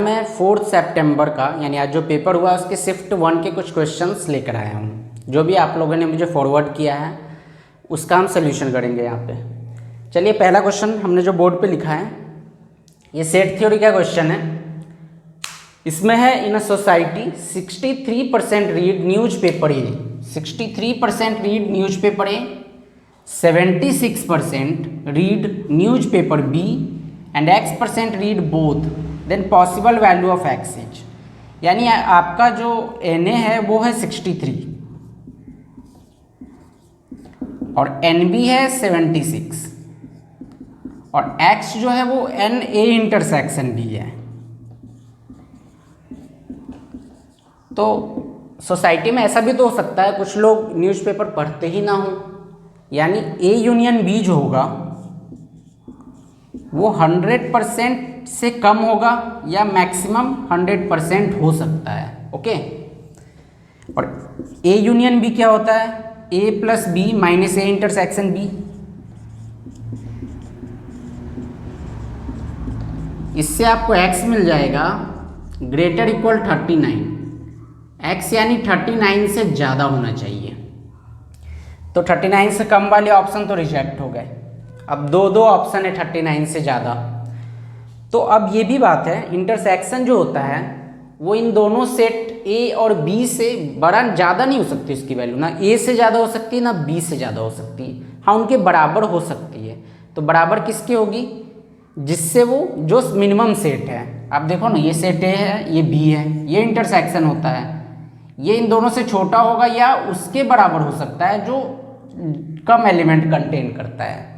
मैं 4 सितंबर का यानी आज जो पेपर हुआ उसके शिफ्ट 1 के कुछ क्वेश्चंस लेकर आया हूँ। जो भी आप लोगों ने मुझे फॉरवर्ड किया है उसका हम सोल्यूशन करेंगे यहाँ पे। चलिए पहला क्वेश्चन हमने जो बोर्ड पे लिखा है ये सेट थ्योरी का क्वेश्चन है। इसमें है in a society 63% read newspaper A, 63% read newspaper A, 76% read newspaper B and X% read both, then possible value of X is. यानी आपका जो NA है वो है 63 और NB है 76 और X जो है वो NA इंटरसेक्शन B है। तो सोसाइटी में ऐसा भी तो हो सकता है कुछ लोग न्यूज़पेपर पढ़ते ही ना हो, यानी A यूनियन B जो होगा वो 100% से कम होगा या मैक्सिमम 100% हो सकता है। ओके, और A यूनियन B क्या होता है? A plus B minus A intersection B। इससे आपको X मिल जाएगा ग्रेटर इक्वल 39, X यानी 39 से ज़्यादा होना चाहिए। तो 39 से कम वाले ऑप्शन तो रिजेक्ट हो गए। अब दो ऑप्शन है 39 से ज़्यादा। तो अब ये भी बात है इंटरसेक्शन जो होता है वो इन दोनों सेट A और B से बड़ा ज़्यादा नहीं हो सकती उसकी वैल्यू, ना A से ज़्यादा हो सकती है ना B से ज़्यादा हो सकती है। हाँ उनके बराबर हो सकती है। तो बराबर किसकी होगी? जिससे वो जो मिनिमम सेट है, आप देखो ना ये सेट A है ये B है, ये इंटरसेक्शन होता है, ये इन दोनों से छोटा होगा या उसके बराबर हो सकता है जो कम एलिमेंट कंटेन करता है।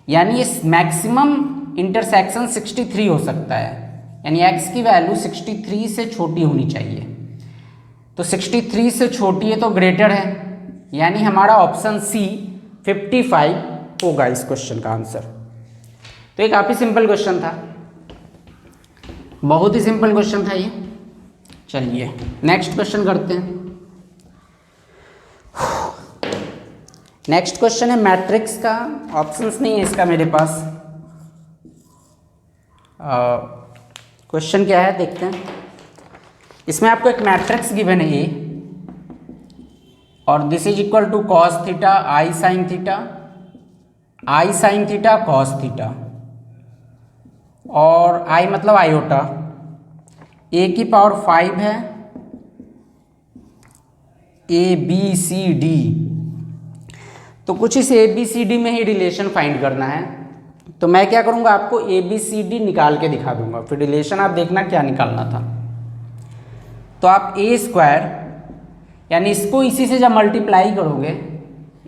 यानी ये मैक्सिमम इंटरसेक्शन 63 हो सकता है, यानी x की वैल्यू 63 से छोटी होनी चाहिए। तो 63 से छोटी है तो ग्रेटर है, यानी हमारा ऑप्शन C 55 होगा इस क्वेश्चन का आंसर। तो ये काफ़ी सिंपल क्वेश्चन था, बहुत ही सिंपल क्वेश्चन था ये। चलिए नेक्स्ट क्वेश्चन करते हैं। नेक्स्ट क्वेश्चन है मैट्रिक्स का, ऑप्शंस नहीं है इसका मेरे पास। क्वेश्चन क्या है देखते हैं। इसमें आपको एक मैट्रिक्स गिवन है A और this is equal to cos theta I sine theta cos theta और I मतलब आयोटा, A की पावर 5 है, ABCD। तो कुछ इस ABCD में ही रिलेशन फाइंड करना है। तो मैं क्या करूँगा, आपको ABCD निकाल के दिखा दूंगा, फिर रिलेशन आप देखना क्या निकालना था। तो आप A² यानी इसको इसी से जब मल्टीप्लाई करोगे,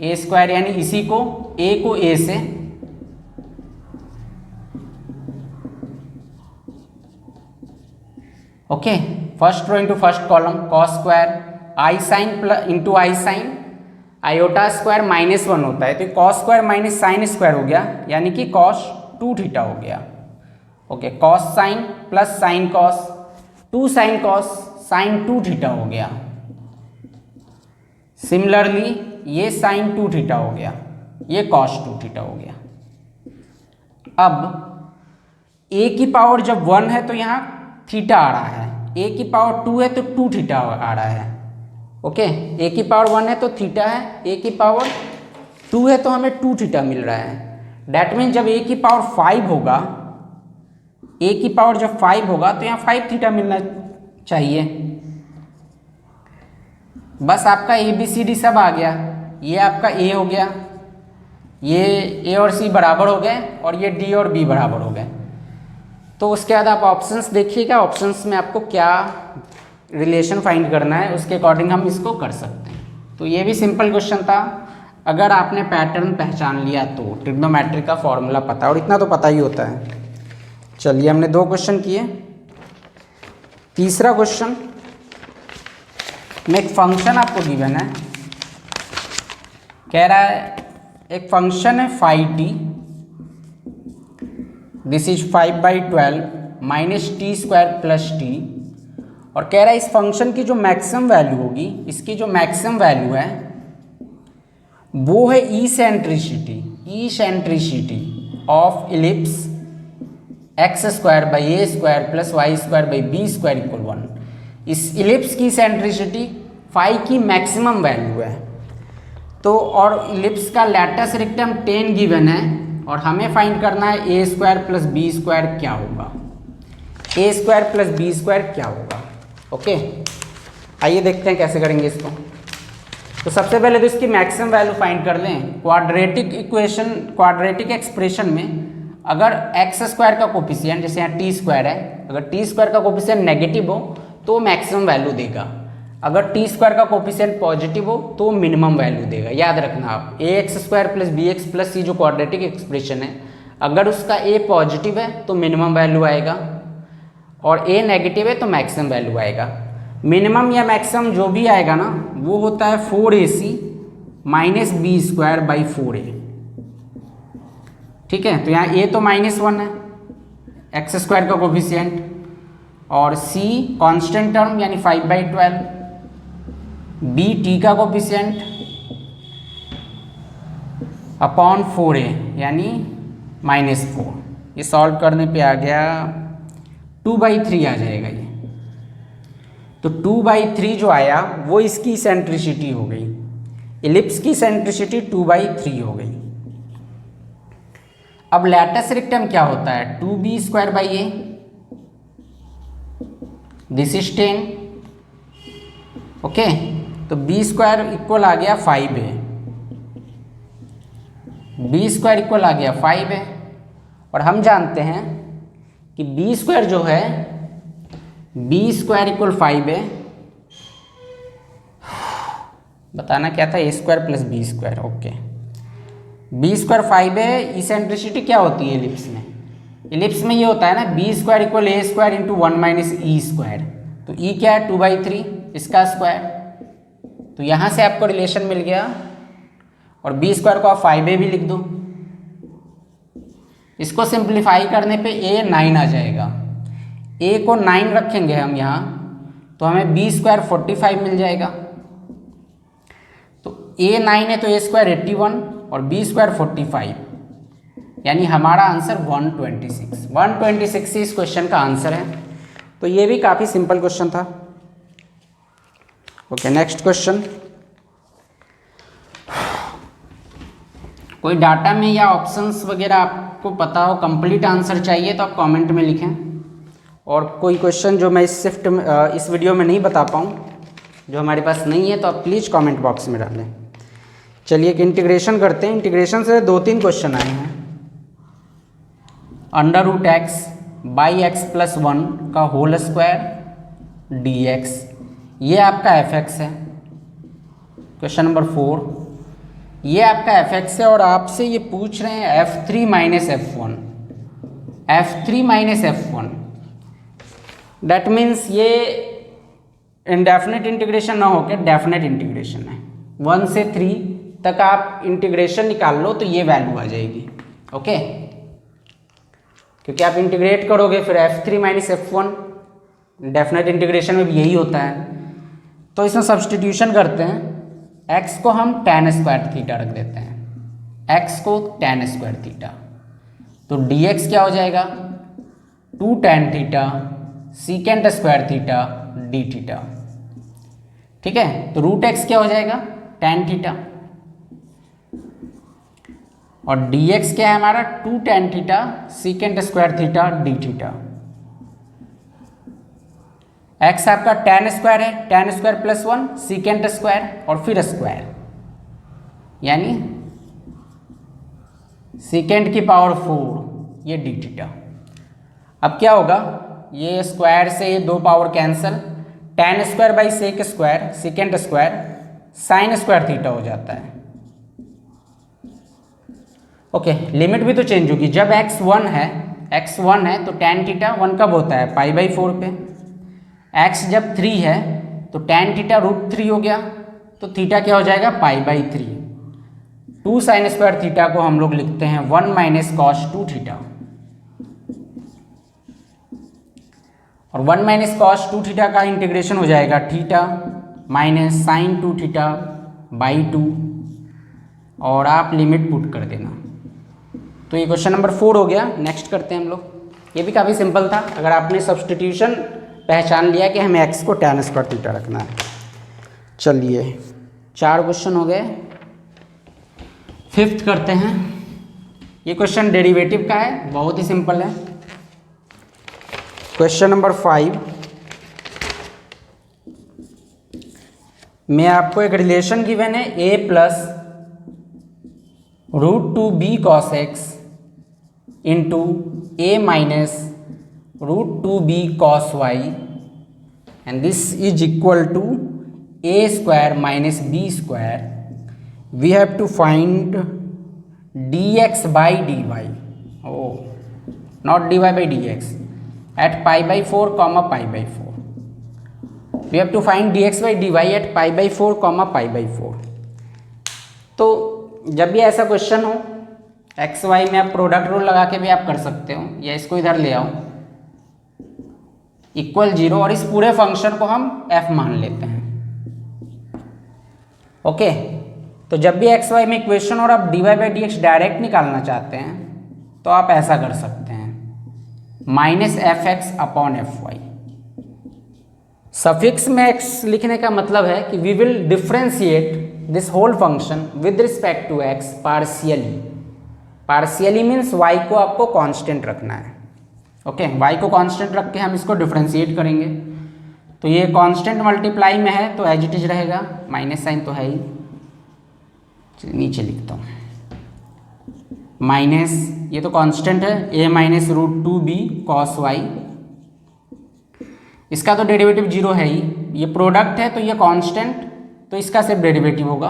A² यानी इसी को A को A से, okay, first row into first column, cos square i sine plus into i sine, iota square -1 होता है, तो cos square minus sine square हो गया, यानी कि कॉस 2 थीटा हो गया। Okay, cos sine plus sine cos, 2 sine cos sine 2 theta हो गया। सिमिलरली ये साइन 2 थीटा हो गया, ये कॉस 2 थीटा हो गया। अब A की पावर जब 1 है तो यहाँ थीटा आ रहा है, A की पावर 2 है तो 2 थीटा आ रहा है। ओके, A की पावर 1 है तो थीटा है, A की पावर 2 है तो हमें 2 थीटा मिल रहा है। डैट मीन जब A की पावर 5 होगा, A की पावर जब 5 होगा तो यहाँ 5 थीटा मिलना चाहिए। बस आपका ABCD सब आ गया। ये आपका A हो गया, ये A और C बराबर हो गए और ये D और B बराबर हो गए। तो उसके बाद आप ऑप्शंस देखिएगा, ऑप्शंस में आपको क्या रिलेशन फाइंड करना है उसके अकॉर्डिंग हम इसको कर सकते हैं। तो ये भी सिंपल क्वेश्चन था, अगर आपने पैटर्न पहचान लिया तो ट्रिग्नोमेट्री का फॉर्मूला पता, और इतना तो पता ही होता है। चलिए हमने 2 क्वेश्चन किए। तीसरा क्वेश्चन में एक फंक्शन आपको गिवन है, कह रहा है एक फंक्शन है phi T, this is 5/12 minus t² plus T, और कह रहा है इस फंक्शन की जो मैक्सिमम वैल्यू होगी, इसकी जो मैक्सिमम वैल्यू है वो है eccentricity of ellipse X square by A square plus Y square by B square equal 1। इस इलिप्स की सेंट्रिसिटी फाई की मैक्सिमम वैल्यू है। तो और इलिप्स का लैटिस रेक्टम 10 गिवन है और हमें फाइंड करना है ए स्क्वायर प्लस बी स्क्वायर क्या होगा, ए स्क्वायर प्लस बी स्क्वायर क्या होगा। ओके, आइए देखते हैं कैसे करेंगे इसको। तो सबसे पहले तो इसकी मैक्सिमम वैल्यू फाइंड कर लें। क्वाड्रेटिक इक्वेशन, क्वाड्रेटिक एक्सप्रेशन में अगर एक्स स्क्वायर का कोफिशिएंट, जैसे यहाँ टी स्क्वायर है, अगर टी स्क्वायर का कोफिशिएंट नेगेटिव हो तो मैक्सिमम वैल्यू देगा, अगर टी स्क्वायर का कोफिशिएंट पॉजिटिव हो तो मिनिमम वैल्यू देगा। याद रखना आप, A X square plus B X plus C जो क्वाड्रेटिक एक्सप्रेशन है, अगर उसका ए पॉजिटिव है तो मिनिमम वैल्यू आएगा और ए नेगेटिव है तो मैक्सिमम वैल्यू आएगा। मिनिमम या मैक्सिमम जो भी आएगा ना वो होता है 4ac minus B square by 4a। ठीक है, तो यहाँ ए तो -1 है एक्स स्क्वायर का कोफिशिएंट और सी कांस्टेंट टर्म यानी 5/12, बी टी का कोफिशिएंट अपॉन 4a यानी -4। ये सॉल्व करने पे आ गया 2/3 आ जाएगा ये। तो 2/3 जो आया वो इसकी सेंट्रिसिटी हो गई, इलिप्स की सेंट्रिसिटी 2/3 हो गई। अब लैटिस रेक्टम क्या होता है, 2b square by A, this is 10। Okay, तो b स्क्वायर इक्वल आ गया 5a, b स्क्वायर इक्वल आ गया 5a और हम जानते हैं कि b स्क्वायर जो है, b स्क्वायर इक्वल 5a, बताना क्या था, A square plus B square. Okay, B square 5a, eccentricity क्या होती है इलिप्स में, इलिप्स में ये होता है ना बी स्क्वायर इक्वल ए square into 1 minus E square. तो ई क्या है 2/3 इसका स्क्वायर, तो यहाँ से आपको रिलेशन मिल गया और बी स्क्वायर को आप 5a भी लिख दो। इसको सिंप्लीफाई करने पे ए 9 आ जाएगा, ए को 9 रखेंगे हम यहाँ तो हमें बी स्क्वायर 45 मिल जाएगा। तो ए 9 है तो ए स्क्वायर 81 और बी स्क्वायर 45 यानी हमारा आंसर 126 इस क्वेश्चन का आंसर है। तो ये भी काफ़ी सिंपल क्वेश्चन था। Okay, next question. कोई डाटा में या ऑप्शंस वगैरह आपको पता हो, कंप्लीट आंसर चाहिए तो आप कमेंट में लिखें। और कोई क्वेश्चन जो मैं इस वीडियो में नहीं बता पाऊँ, जो हमारे पास नहीं है, तो आप प्लीज़ कमेंट बॉक्स में डालें। चलिए एक इंटीग्रेशन करते हैं। इंटीग्रेशन से 2-3 क्वेश्चन आए हैं। √x बाई एक्स प्लस 1 का होल स्क्वायर dx, ये आपका fx है। क्वेश्चन नंबर 4, ये आपका fx है और आपसे ये पूछ रहे हैं f3 minus f1, f3 minus f1। That means ये इनडेफिनेट इंटीग्रेशन ना होकर डेफिनेट इंटीग्रेशन है। 1 से 3 तक आप इंटीग्रेशन निकाल लो तो ये वैल्यू आ जाएगी। ओके, क्योंकि आप इंटीग्रेट करोगे फिर f3 minus f1, definite integration में भी यही होता है। तो इसमें सब्सटीट्यूशन करते हैं, x को हम tan स्क्वायर थीटा रख देते हैं, x को tan स्क्वायर थीटा, तो dx क्या हो जाएगा 2 tan theta secant square theta d theta. ठीक है, तो √x क्या हो जाएगा tan थीटा और dx क्या है हमारा 2 tan theta secant square theta d theta. x आपका tan स्क्वायर है, tan square plus 1 secant square और फिर स्क्वायर यानी सीकेंट की पावर 4 ये d थीटा। अब क्या होगा, ये स्क्वायर से ये 2 power cancel, tan square by sec square secant square sine square theta हो जाता है। ओके, लिमिट भी तो चेंज होगी। जब x 1 है तो tan थीटा 1 कब होता है π/4 पे, x जब 3 है तो tan थीटा √3 हो गया, तो थीटा क्या हो जाएगा π/3। 2 साइन स्क्वायर थीटा को हम लोग लिखते हैं 1 माइनस कॉस 2 थीटा और 1 माइनस कॉस 2 थीटा का इंटीग्रेशन हो जाएगा theta minus sine 2 theta by 2 और आप लिमिट पुट कर देना। तो ये क्वेश्चन नंबर 4 हो गया। नेक्स्ट करते हैं हम लोग। ये भी काफ़ी सिंपल था, अगर आपने सब्स्टिट्यूशन पहचान लिया कि हमें x को tan स्क्वायर थीटा रखना है। चलिए 4 क्वेश्चन हो गए, 5th करते हैं। ये क्वेश्चन डेरिवेटिव का है, बहुत ही सिंपल है। क्वेश्चन नंबर 5 में आपको एक रिलेशन गिवन है a plus √2b cos x into a minus √2b cos y and this is equal to a square minus b square. We have to find dx by dy, not dy by dx, at π/4 comma π/4। We have to find dx by dy at π/4 comma π/4। तो जब भी ऐसा question हो x Y में आप product rule लगा के भी आप कर सकते हो, या इसको इधर ले आओ इक्वल 0 और इस पूरे फंक्शन को हम f मान लेते हैं। ओके, तो जब भी एक्स वाई में इक्वेशन और आप dy by d x direct निकालना चाहते हैं तो आप ऐसा कर सकते हैं, minus f x upon f y. Suffix में x लिखने का मतलब है कि we will differentiate this whole function with respect to x partially. Partially means y को आपको कांस्टेंट रखना है। ओके, y को कांस्टेंट रख के हम इसको डिफ्रेंशिएट करेंगे। तो ये कांस्टेंट मल्टीप्लाई में है तो एज इट इज रहेगा, माइनस साइन तो है ही, नीचे लिखता हूँ माइनस, ये तो कांस्टेंट है a minus √2b cos y, इसका तो डेरिवेटिव 0 है ही, ये प्रोडक्ट है तो ये कांस्टेंट, तो इसका सिर्फ डेरिवेटिव होगा।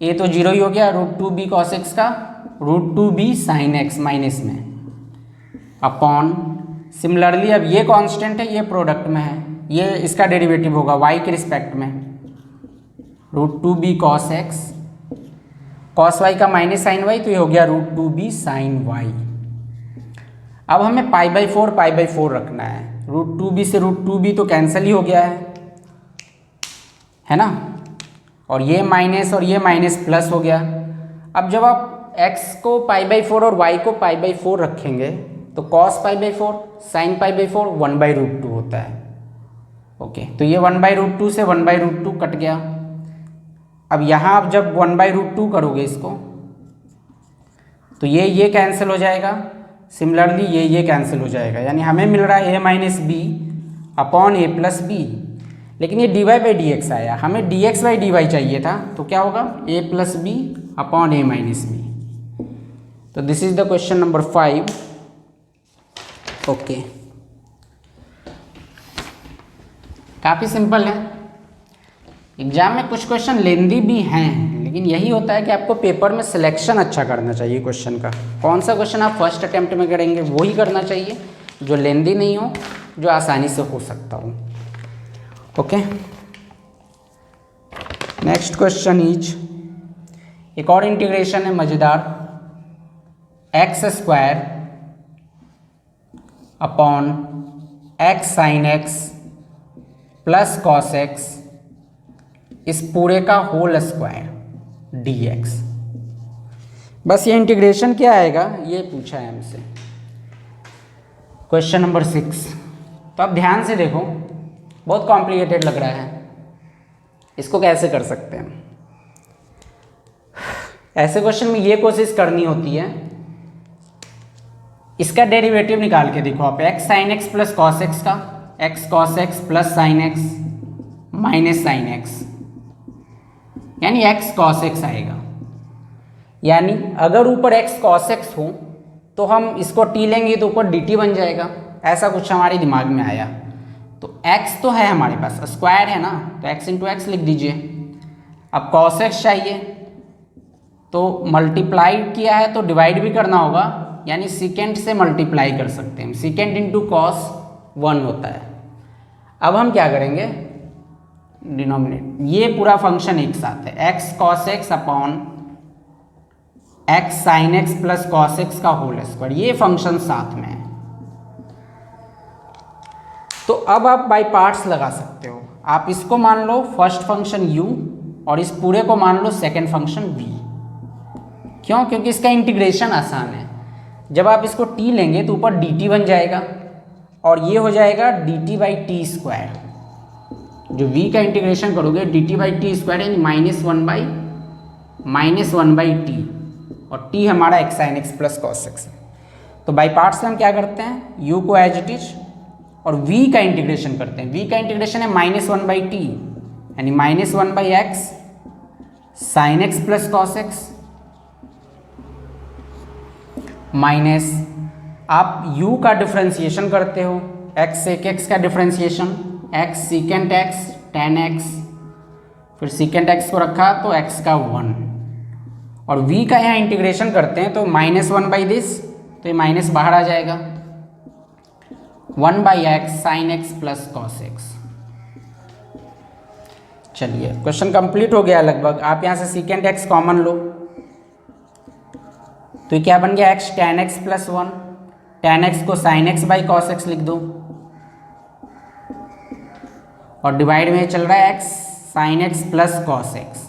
ये तो 0 ही हो गया, √2b cos x का √2b sin x माइनस में अपॉन, सिमिलरली अब ये कांस्टेंट है, ये प्रोडक्ट में है, ये इसका डेरिवेटिव होगा y के रिस्पेक्ट में, √2b cos x, cos y का माइनस साइन y, तो ये हो गया √2b sin y। अब हमें π/4 रखना है, √2b से √2b तो कैंसिल ही हो गया है ना, और ये माइनस और ये माइनस प्लस हो गया। अब जब आप x को π/4 और y को π/4 रखेंगे तो cos π/4 sin π/4 1/√2 होता है। ओके, तो ये 1/√2 से 1/√2 कट गया। अब यहाँ आप जब 1/√2 करोगे इसको तो ये कैंसिल हो जाएगा, सिमिलरली ये कैंसिल हो जाएगा, यानी हमें मिल रहा है a minus b upon a plus b. लेकिन ये dy बाई डी एक्स आया, हमें dx बाई dy चाहिए था, तो क्या होगा a plus B upon a minus B. तो this is the question number 5। Okay, काफ़ी सिंपल है। एग्जाम में कुछ क्वेश्चन लेंदी भी हैं, लेकिन यही होता है कि आपको पेपर में सिलेक्शन अच्छा करना चाहिए क्वेश्चन का। कौन सा क्वेश्चन आप फर्स्ट अटेम्प्ट में करेंगे वही करना चाहिए, जो लेंदी नहीं हो, जो आसानी से हो सकता हो। ओके, नेक्स्ट क्वेश्चन इज, एक और इंटीग्रेशन है मज़ेदार, x square upon x sine X plus cos x इस पूरे का होल स्क्वायर dx। बस ये इंटीग्रेशन क्या आएगा ये पूछा है हमसे, क्वेश्चन नंबर 6। तो अब ध्यान से देखो, बहुत कॉम्प्लिकेटेड लग रहा है, इसको कैसे कर सकते हैं। ऐसे क्वेश्चन में ये कोशिश करनी होती है, इसका डेरिवेटिव निकाल के देखो आप, X sine X plus cos X का, X cos X plus sine X minus sine X, यानी एक्स कॉस एक्स आएगा। यानी अगर ऊपर एक्स कॉस एक्स हो तो हम इसको टी लेंगे तो ऊपर डी टी बन जाएगा, ऐसा कुछ हमारे दिमाग में आया। तो x तो है हमारे पास, स्क्वायर है ना, तो x इंटू एक्स लिख दीजिए। अब cos x चाहिए तो मल्टीप्लाई किया है तो डिवाइड भी करना होगा, यानी सीकेंड से मल्टीप्लाई कर सकते हैं, सीकेंड इंटू कॉस 1 होता है। अब हम क्या करेंगे, डिनोमिनेट, ये पूरा फंक्शन एक साथ है, x cos x upon x sign X plus cos X का होल स्क्वायर, ये फंक्शन साथ में है। तो अब आप बाय पार्ट्स लगा सकते हो, आप इसको मान लो फर्स्ट फंक्शन u और इस पूरे को मान लो सेकंड फंक्शन v। क्यों? क्योंकि इसका इंटीग्रेशन आसान है। जब आप इसको t लेंगे तो ऊपर dt बन जाएगा और ये हो जाएगा dt बाई टी स्क्वायर। जो v का इंटीग्रेशन करोगे dt बाई टी स्क्वायर यानी -1 बाई टी, और t हमारा x sin x plus cos x है। तो बाई पार्ट्स में हम क्या करते हैं, u को एज इट इज और v का इंटीग्रेशन करते हैं। v का इंटीग्रेशन है -1 बाई टी यानी -1 by x sine X plus cos x, minus आप u का डिफ्रेंसिएशन करते हो, x सेक x का differentiation, x secant x tan x, फिर सीकेंट x को रखा तो x का 1, और v का यहाँ इंटीग्रेशन करते हैं तो -1 बाई दिस, तो ये माइनस बाहर आ जाएगा, 1 by x sine X plus cos x. चलिए क्वेश्चन कंप्लीट हो गया लगभग। आप यहाँ से सीकेंट x कॉमन लो तो ये क्या बन गया, x tan x plus 1, tan x को sin x by cos x लिख दो, और डिवाइड में चल रहा है x sin x plus cos x.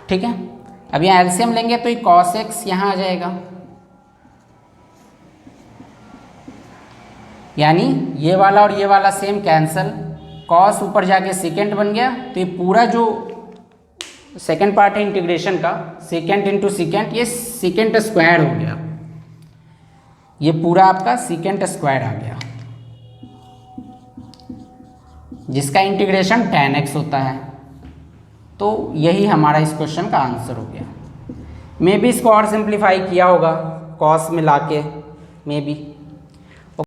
ठीक है, अब यहाँ एलसीएम लेंगे तो ये कॉस एक्स यहाँ आ जाएगा, यानी ये वाला और ये वाला सेम कैंसल, कॉस ऊपर जाके सेकेंड बन गया, तो ये पूरा जो सेकेंड पार्ट है इंटीग्रेशन का, सेकेंड इंटू सेकेंड, ये सेकेंड स्क्वायर हो गया, ये पूरा आपका सेकेंड स्क्वायर आ गया, जिसका इंटीग्रेशन tan x होता है। तो यही हमारा इस क्वेश्चन का आंसर हो गया। मे बी इसको और सिंप्लीफाई किया होगा कॉस में लाके, मे बी